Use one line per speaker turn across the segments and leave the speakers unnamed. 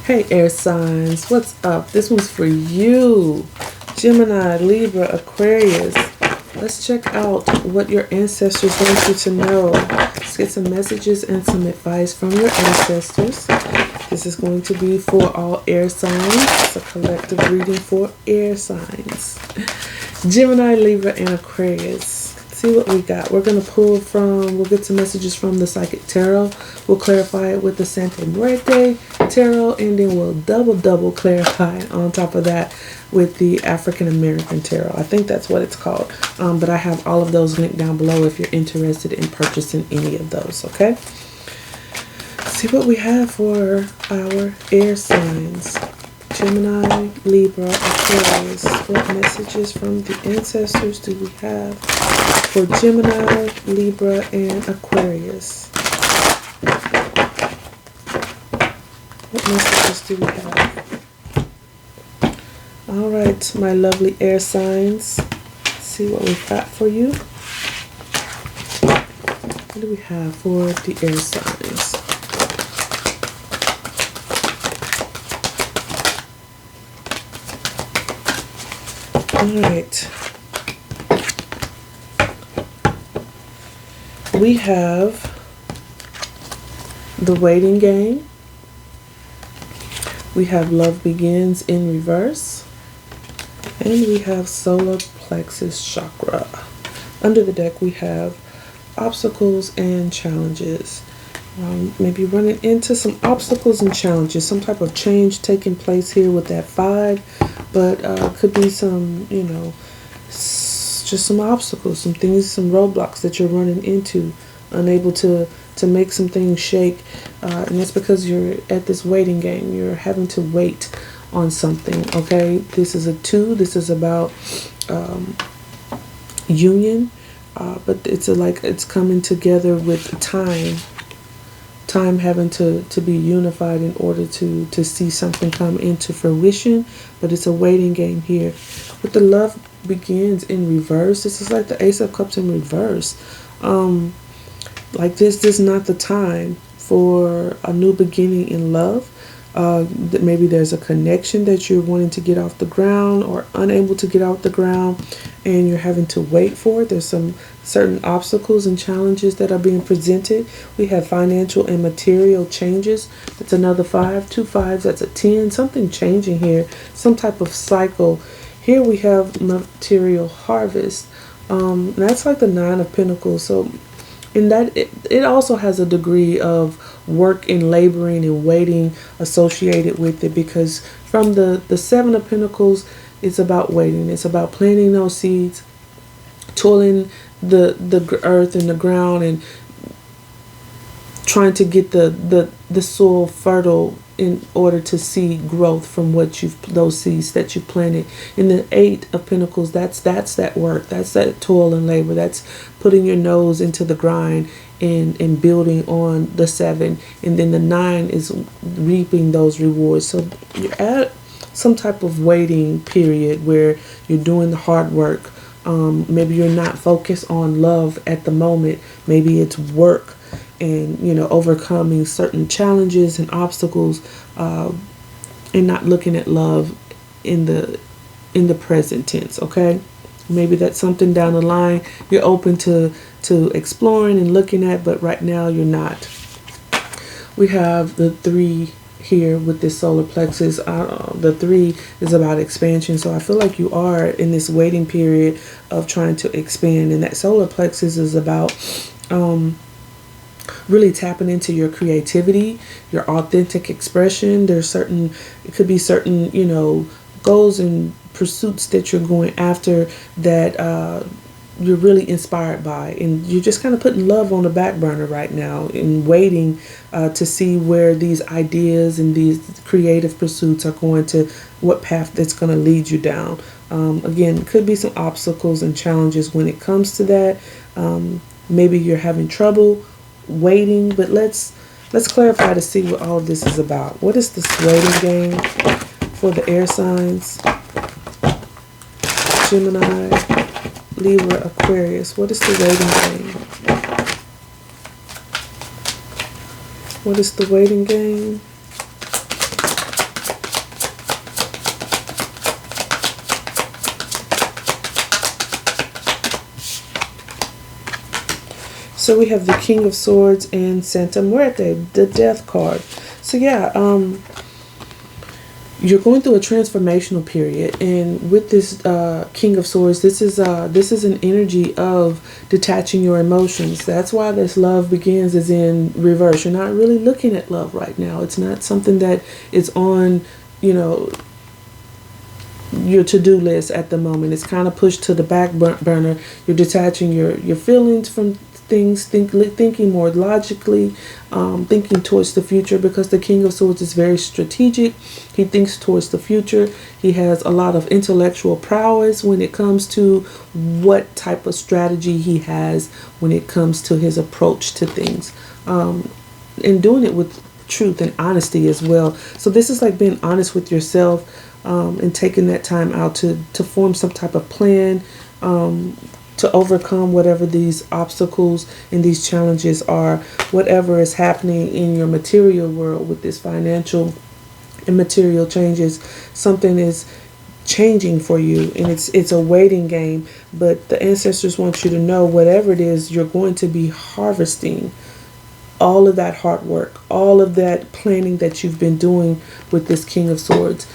Hey air signs, what's up? This one's for you. Gemini, Libra, Aquarius. Let's check out what your ancestors want you to know. Let's get some messages and some advice from your ancestors. This is going to be for all air signs. It's a collective reading for air signs. Gemini, Libra, and Aquarius. See what we got. We're going to pull from, we'll get some messages from the Psychic Tarot. We'll clarify it with the Santa Muerte Tarot, and then we'll double clarify it on top of that with the African American Tarot. I think that's what it's called. But I have all of those linked down below if you're interested in purchasing any of those, okay? See what we have for our air signs. Gemini, Libra, Aquarius. What messages from the ancestors do we have for Gemini, Libra, and Aquarius? What messages do we have? All right, my lovely air signs. Let's see what we've got for you. What do we have for the air signs? All right. We have the waiting game. We have love begins in reverse. And we have solar plexus chakra. Under the deck, we have obstacles and challenges. Maybe running into some obstacles and challenges, some type of change taking place here with that 5, but could be some, you know, just some obstacles, some things, some roadblocks that you're running into, unable to make some things shake, and that's because you're at this waiting game. You're having to wait on something, okay? This is a 2. This is about union, but it's like it's coming together with time having to be unified in order to see something come into fruition. But it's a waiting game here. With the love begins in reverse, this is like the Ace of Cups in reverse. Like this is not the time for a new beginning in love. Maybe there's a connection that you're wanting to get off the ground or unable to get off the ground, and you're having to wait for it. There's some certain obstacles and challenges that are being presented. We have financial and material changes. That's another 5. 2 5s, that's a 10. Something changing here, some type of cycle. Here we have material harvest. That's like the 9 of Pentacles. So in that, it also has a degree of work and laboring and waiting associated with it, because from the 7 of Pentacles, it's about waiting. It's about planting those seeds, toiling the earth and the ground, and trying to get the soil fertile in order to see growth from those seeds that you planted. In the 8 of Pentacles, that's that work, that's that toil and labor, that's putting your nose into the grind and building on the 7, and then the 9 is reaping those rewards. So you're at some type of waiting period where you're doing the hard work. Maybe you're not focused on love at the moment. Maybe it's work and, you know, overcoming certain challenges and obstacles, and not looking at love in the present tense. Okay, maybe that's something down the line you're open to exploring and looking at, but right now you're not. We have the 3 here with this solar plexus. The 3 is about expansion, so I feel like you are in this waiting period of trying to expand, and that solar plexus is about really tapping into your creativity, your authentic expression. It could be certain, you know, goals and pursuits that you're going after that you're really inspired by, and you're just kind of putting love on the back burner right now and waiting to see where these ideas and these creative pursuits are going to, what path that's going to lead you down. Again, could be some obstacles and challenges when it comes to that. Maybe you're having trouble waiting, but let's clarify to see what all of this is about. What is this waiting game for the air signs? Gemini, Libra, Aquarius. What is the waiting game? What is the waiting game? So we have the King of Swords and Santa Muerte, the Death card. So yeah, you're going through a transformational period, and with this King of Swords, this is an energy of detaching your emotions. That's why this Love Begins is in reverse. You're not really looking at love right now. It's not something that is on, you know, your to-do list at the moment. It's kind of pushed to the back burner. You're detaching your feelings from things, thinking more logically, thinking towards the future, because the King of Swords is very strategic. He thinks towards the future. He has a lot of intellectual prowess when it comes to what type of strategy he has when it comes to his approach to things, and doing it with truth and honesty as well. So this is like being honest with yourself, and taking that time out to form some type of plan, to overcome whatever these obstacles and these challenges are, whatever is happening in your material world with this financial and material changes. Something is changing for you, and it's a waiting game, but the ancestors want you to know, whatever it is, you're going to be harvesting all of that hard work, all of that planning that you've been doing with this King of Swords.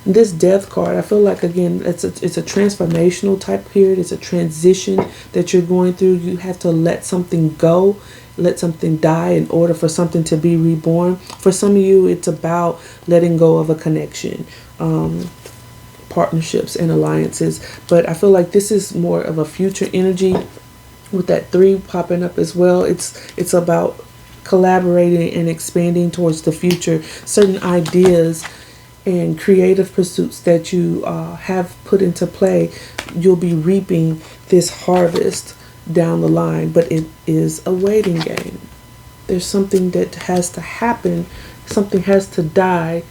This Death card, I feel like, again, it's a transformational type period. It's a transition that you're going through. You have to let something go, let something die in order for something to be reborn. For some of you, it's about letting go of a connection, partnerships and alliances. But I feel like this is more of a future energy with that 3 popping up as well. It's about collaborating and expanding towards the future. Certain ideas and creative pursuits that you have put into play, you'll be reaping this harvest down the line, but it is a waiting game. There's something that has to happen, something has to die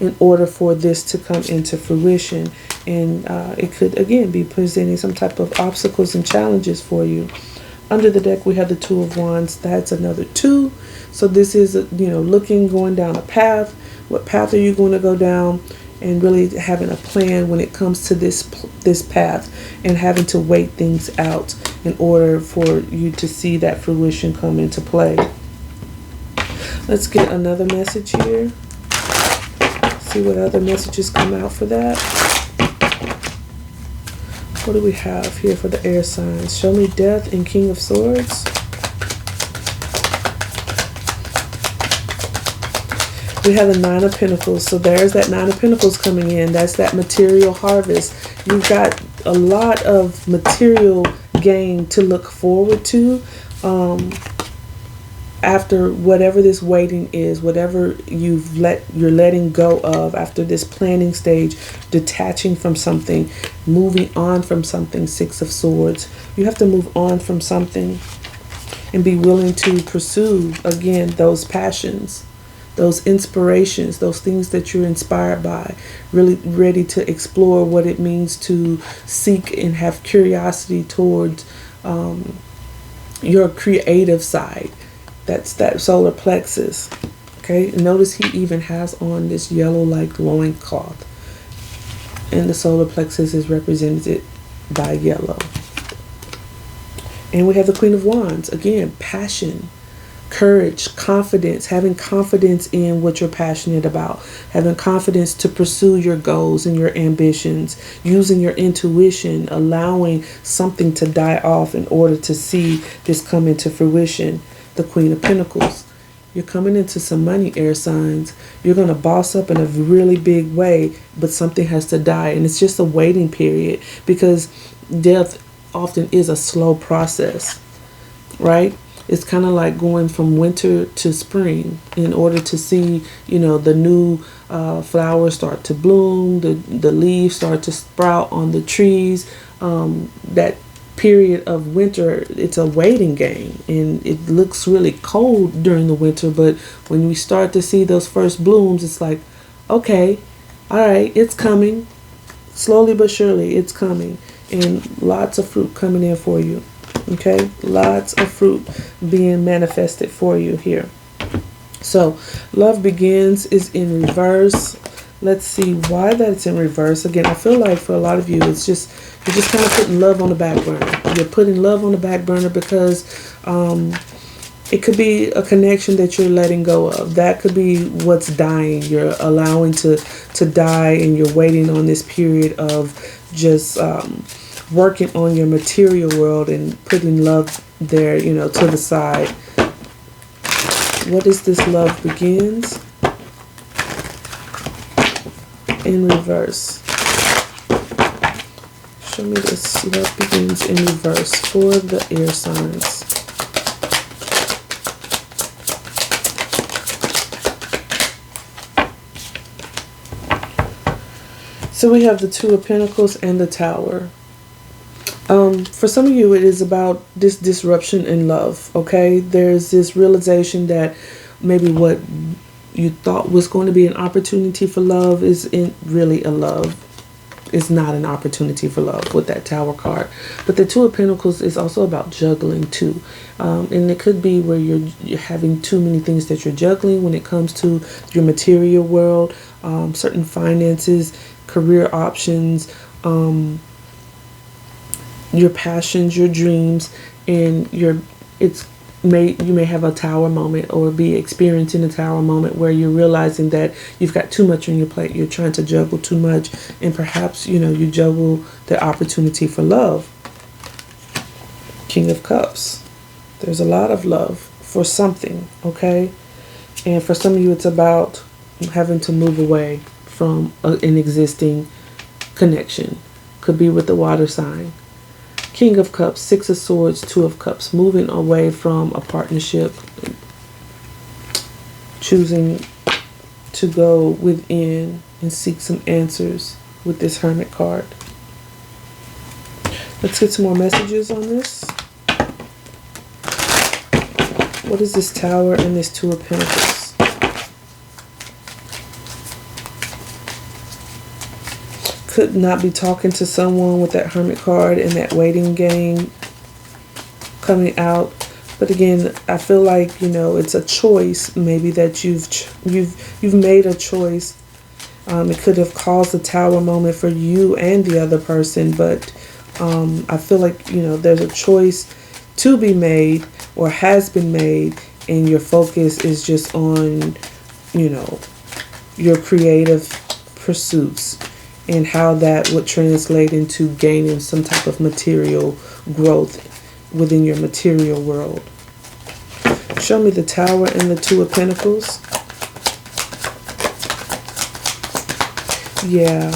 in order for this to come into fruition, and it could again be presenting some type of obstacles and challenges for you. Under the deck, we have the Two of Wands. That's another 2. So this is, going down a path. What path are you going to go down? And really having a plan when it comes to this path, and having to wait things out in order for you to see that fruition come into play. Let's get another message here. See what other messages come out for that. What do we have here for the air signs? Show me Death and King of Swords. We have the 9 of Pentacles. So there's that 9 of Pentacles coming in. That's that material harvest. You've got a lot of material gain to look forward to. After whatever this waiting is, whatever you're letting go of after this planning stage, detaching from something, moving on from something. 6 of Swords. You have to move on from something and be willing to pursue, again, those passions, those inspirations, those things that you're inspired by, really ready to explore what it means to seek and have curiosity towards your creative side. That's that solar plexus. Okay, notice he even has on this yellow like loincloth, and the solar plexus is represented by yellow. And we have the Queen of Wands. Again, passion, courage, confidence, having confidence in what you're passionate about, having confidence to pursue your goals and your ambitions, using your intuition, allowing something to die off in order to see this come into fruition. The Queen of Pentacles. You're coming into some money, air signs. You're going to boss up in a really big way, but something has to die. And it's just a waiting period, because death often is a slow process, right? It's kind of like going from winter to spring in order to see, the new flowers start to bloom, the leaves start to sprout on the trees. That period of winter, it's a waiting game, and it looks really cold during the winter, but when we start to see those first blooms, it's like, okay, all right, it's coming. Slowly but surely, it's coming, and lots of fruit coming in for you. Okay, lots of fruit being manifested for you here. So Love Begins is in reverse. Let's see why that's in reverse. Again, I feel like for a lot of you, it's just, you're just kind of putting love on the back burner. You're putting love on the back burner because it could be a connection that you're letting go of. That could be what's dying. You're allowing to die, and you're waiting on this period of just working on your material world and putting love there, you know, to the side. What is this love begins? In reverse. Show me this love begins in reverse for the air signs. So we have the Two of Pentacles and the Tower. For some of you, it is about this disruption in love, okay? There's this realization that maybe what you thought was going to be an opportunity for love isn't really a love. It's not an opportunity for love with that Tower card. But the Two of Pentacles is also about juggling too. And it could be where you're having too many things that you're juggling when it comes to your material world, certain finances, career options, your passions, your dreams, and you may have a Tower moment or be experiencing a Tower moment where you're realizing that you've got too much on your plate. You're trying to juggle too much, and perhaps, you know, you juggle the opportunity for love. King of Cups. There's a lot of love for something, okay? And for some of you, it's about having to move away from an existing connection. Could be with the water sign. King of Cups, Six of Swords, Two of Cups, moving away from a partnership, choosing to go within and seek some answers with this Hermit card. Let's get some more messages on this. What is this Tower and this Two of Pentacles? Could not be talking to someone with that Hermit card and that waiting game coming out. But again, I feel like, you know, it's a choice maybe that you've made a choice. It could have caused a Tower moment for you and the other person, but I feel like, you know, there's a choice to be made or has been made, and your focus is just on, you know, your creative pursuits and how that would translate into gaining some type of material growth within your material world. Show me the Tower and the Two of Pentacles. Yeah.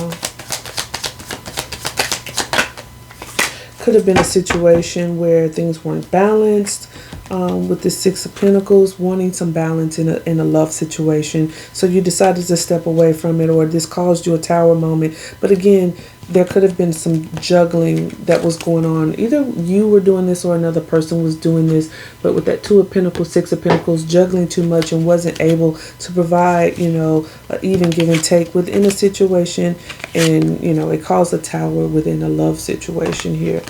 Could have been a situation where things weren't balanced. With the Six of Pentacles, wanting some balance in a love situation. So you decided to step away from it, or this caused you a Tower moment. But again, there could have been some juggling that was going on. Either you were doing this or another person was doing this. But with that Two of Pentacles, Six of Pentacles, juggling too much and wasn't able to provide, you know, even give and take within a situation. And, you know, it caused a Tower within a love situation here.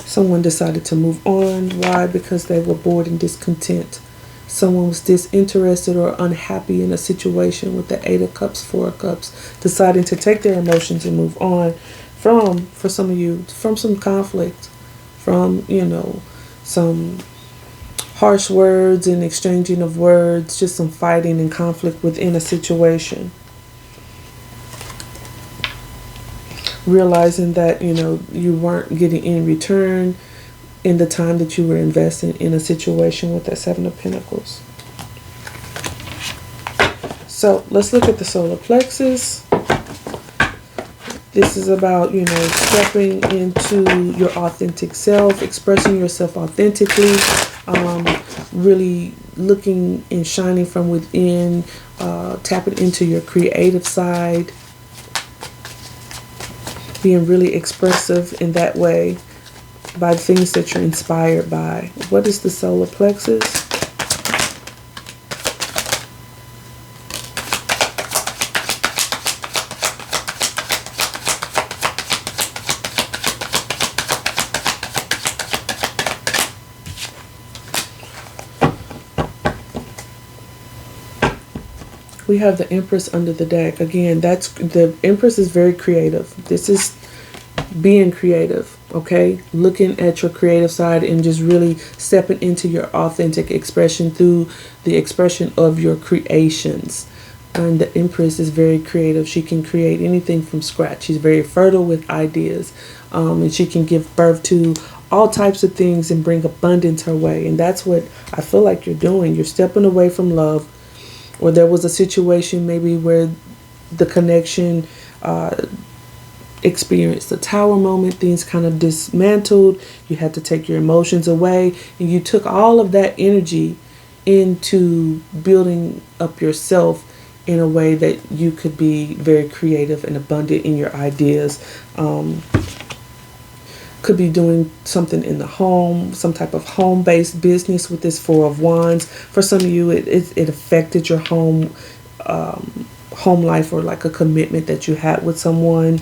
Someone decided to move on. Why? Because they were bored and discontent. Someone was disinterested or unhappy in a situation with the Eight of Cups, Four of Cups, deciding to take their emotions and move on from, for some of you, from some conflict, from, you know, some harsh words and exchanging of words, just some fighting and conflict within a situation. Realizing that, you know, you weren't getting in return in the time that you were investing in a situation with that Seven of Pentacles. So let's look at the solar plexus. This is about, you know, stepping into your authentic self, expressing yourself authentically, really looking and shining from within, tapping into your creative side, being really expressive in that way by things that you're inspired by. What is the solar plexus? We have the Empress under the deck. Again, that's the Empress is very creative. This is being creative, okay? Looking at your creative side and just really stepping into your authentic expression through the expression of your creations. And the Empress is very creative. She can create anything from scratch. She's very fertile with ideas. And she can give birth to all types of things and bring abundance her way. And that's what I feel like you're doing. You're stepping away from love. Or there was a situation maybe where the connection experienced a tower moment. Things kind of dismantled. You had to take your emotions away. And you took all of that energy into building up yourself in a way that you could be very creative and abundant in your ideas. Could be doing something in the home, some type of home-based business with this Four of Wands. For some of you, it affected your home life, or like a commitment that you had with someone.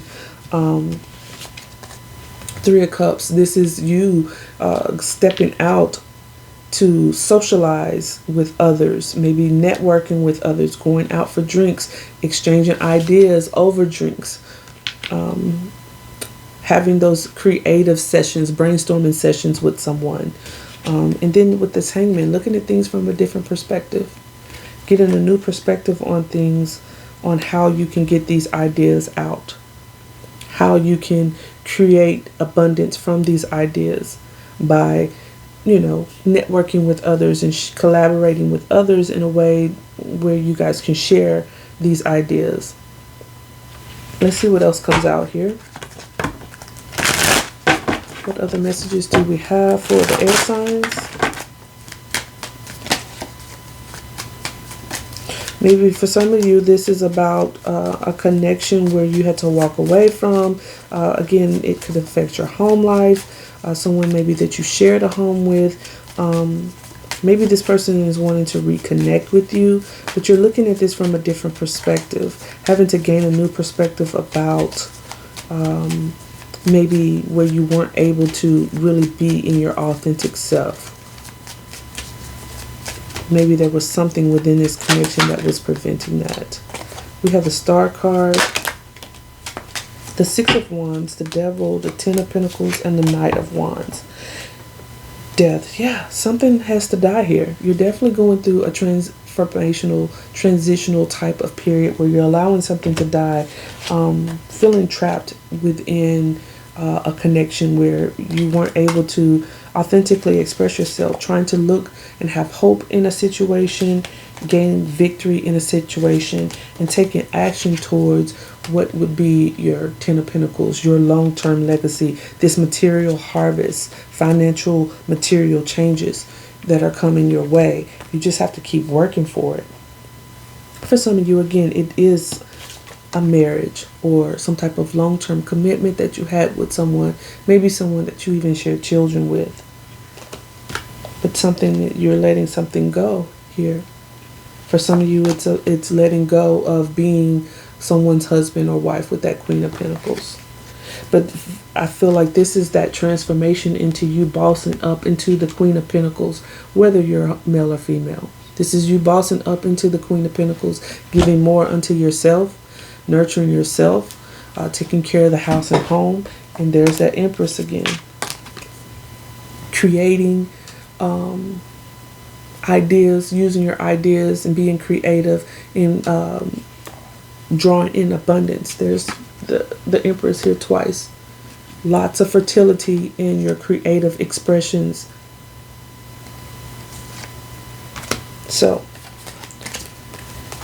Three of Cups, this is you stepping out to socialize with others, maybe networking with others, going out for drinks, exchanging ideas over drinks. Having those creative sessions, brainstorming sessions with someone. And then with this Hangman, looking at things from a different perspective. Getting a new perspective on things, on how you can get these ideas out. How you can create abundance from these ideas by, networking with others and collaborating with others in a way where you guys can share these ideas. Let's see what else comes out here. What other messages do we have for the air signs? Maybe for some of you, this is about a connection where you had to walk away from. Again, it could affect your home life. Someone maybe that you shared a home with. Maybe this person is wanting to reconnect with you, but you're looking at this from a different perspective. Having to gain a new perspective about maybe where you weren't able to really be in your authentic self. Maybe there was something within this connection that was preventing that. We have the Star card, the Six of Wands, the Devil, the Ten of Pentacles, and the Knight of Wands. Death. Yeah, something has to die here. You're definitely going through a transitional type of period where you're allowing something to die, feeling trapped within a connection where you weren't able to authentically express yourself, trying to look and have hope in a situation, gain victory in a situation, and taking action towards what would be your Ten of Pentacles, your long-term legacy, this material harvest, financial material changes that are coming your way. You just have to keep working for it. For some of you, again, it is a marriage or some type of long-term commitment that you had with someone, maybe someone that you even shared children with. But something that you're letting something go here. For some of you, it's letting go of being someone's husband or wife with that Queen of Pentacles. But I feel like this is that transformation into you bossing up into the Queen of Pentacles, whether you're male or female. This is you bossing up into the Queen of Pentacles, giving more unto yourself, nurturing yourself, taking care of the house and home. And there's that Empress again. Creating ideas, using your ideas and being creative in drawing in abundance. There's the Empress here twice. Lots of fertility in your creative expressions. So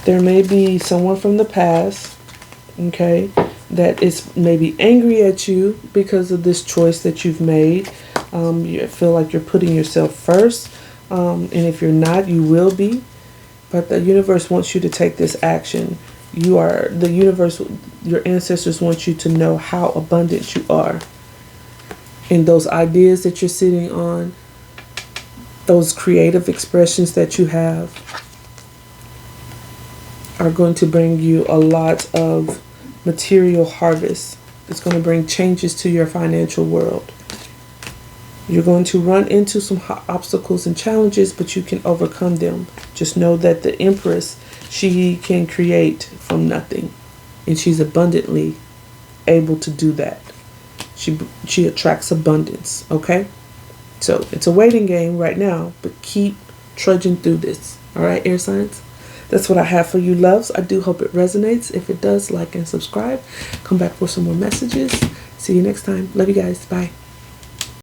there may be someone from the past, okay, that is maybe angry at you because of this choice that you've made. You feel like you're putting yourself first, and if you're not, you will be. But the universe wants you to take this action. The universe, your ancestors want you to know how abundant you are. And those ideas that you're sitting on, those creative expressions that you have, are going to bring you a lot of material harvest. It's going to bring changes to your financial world. You're going to run into some obstacles and challenges, but you can overcome them. Just know that the Empress She can create from nothing, and she's abundantly able to do that. She attracts abundance, okay? So it's a waiting game right now, but keep trudging through this. All right, air signs? That's what I have for you, loves. I do hope it resonates. If it does, like and subscribe. Come back for some more messages. See you next time. Love you guys. Bye.